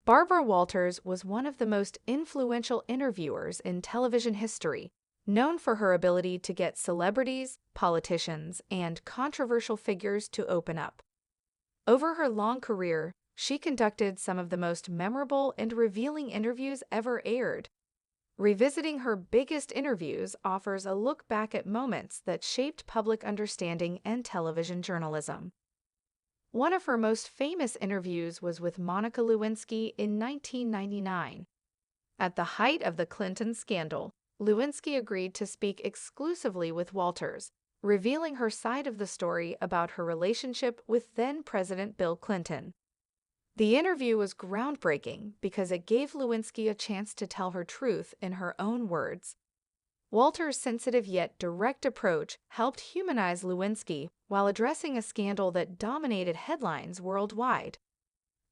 Barbara Walters was one of the most influential interviewers in television history, known for her ability to get celebrities, politicians, and controversial figures to open up. Over her long career, she conducted some of the most memorable and revealing interviews ever aired. Revisiting her biggest interviews offers a look back at moments that shaped public understanding and television journalism. One of her most famous interviews was with Monica Lewinsky in 1999. At the height of the Clinton scandal, Lewinsky agreed to speak exclusively with Walters, revealing her side of the story about her relationship with then-President Bill Clinton. The interview was groundbreaking because it gave Lewinsky a chance to tell her truth in her own words. Walters' sensitive yet direct approach helped humanize Lewinsky while addressing a scandal that dominated headlines worldwide.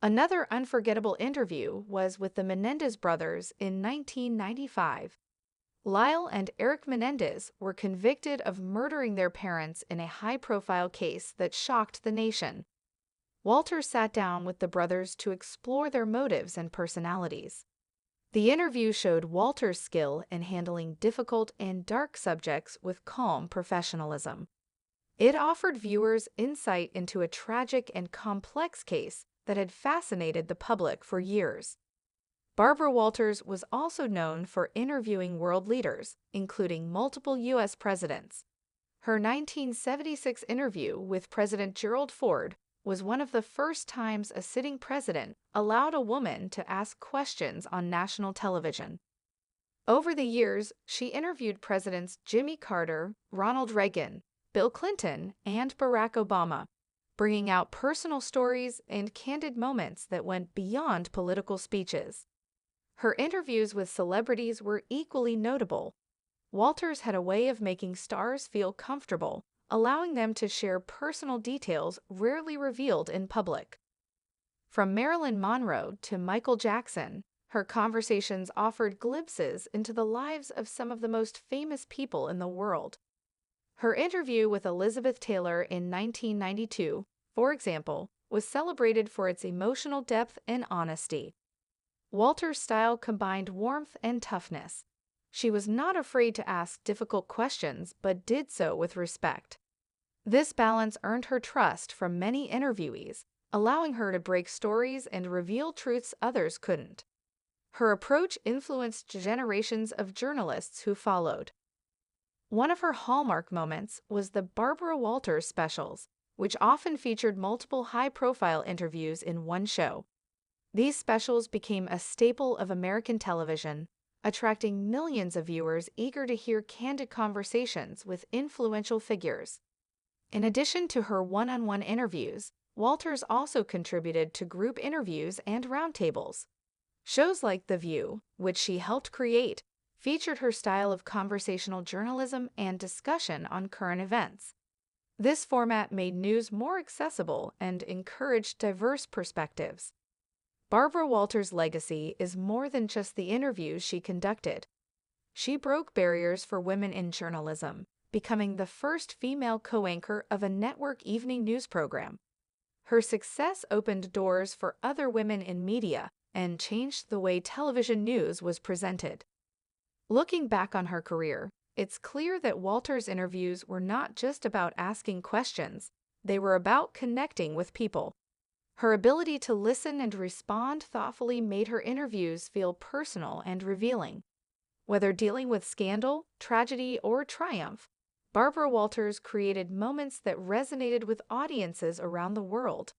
Another unforgettable interview was with the Menendez brothers in 1995. Lyle and Eric Menendez were convicted of murdering their parents in a high-profile case that shocked the nation. Walters sat down with the brothers to explore their motives and personalities. The interview showed Walters' skill in handling difficult and dark subjects with calm professionalism. It offered viewers insight into a tragic and complex case that had fascinated the public for years. Barbara Walters was also known for interviewing world leaders, including multiple U.S. presidents. Her 1976 interview with President Gerald Ford was one of the first times a sitting president allowed a woman to ask questions on national television. Over the years, she interviewed Presidents Jimmy Carter, Ronald Reagan, Bill Clinton, and Barack Obama, bringing out personal stories and candid moments that went beyond political speeches. Her interviews with celebrities were equally notable. Walters had a way of making stars feel comfortable, allowing them to share personal details rarely revealed in public. From Marilyn Monroe to Michael Jackson, her conversations offered glimpses into the lives of some of the most famous people in the world. Her interview with Elizabeth Taylor in 1992, for example, was celebrated for its emotional depth and honesty. Walters' style combined warmth and toughness. She was not afraid to ask difficult questions, but did so with respect. This balance earned her trust from many interviewees, allowing her to break stories and reveal truths others couldn't. Her approach influenced generations of journalists who followed. One of her hallmark moments was the Barbara Walters specials, which often featured multiple high-profile interviews in one show. These specials became a staple of American television, attracting millions of viewers eager to hear candid conversations with influential figures. In addition to her one-on-one interviews, Walters also contributed to group interviews and roundtables. Shows like The View, which she helped create, featured her style of conversational journalism and discussion on current events. This format made news more accessible and encouraged diverse perspectives. Barbara Walters' legacy is more than just the interviews she conducted. She broke barriers for women in journalism, becoming the first female co-anchor of a network evening news program. Her success opened doors for other women in media and changed the way television news was presented. Looking back on her career, it's clear that Walters' interviews were not just about asking questions, they were about connecting with people. Her ability to listen and respond thoughtfully made her interviews feel personal and revealing. Whether dealing with scandal, tragedy, or triumph, Barbara Walters created moments that resonated with audiences around the world.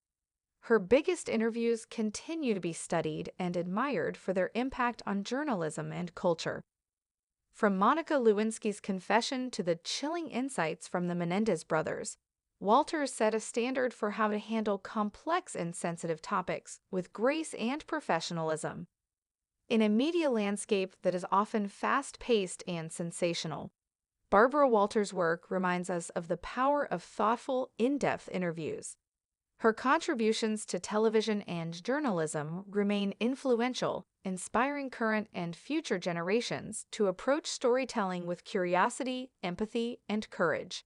Her biggest interviews continue to be studied and admired for their impact on journalism and culture. From Monica Lewinsky's confession to the chilling insights from the Menendez brothers, Walters set a standard for how to handle complex and sensitive topics with grace and professionalism. In a media landscape that is often fast-paced and sensational, Barbara Walters' work reminds us of the power of thoughtful, in-depth interviews. Her contributions to television and journalism remain influential, inspiring current and future generations to approach storytelling with curiosity, empathy, and courage.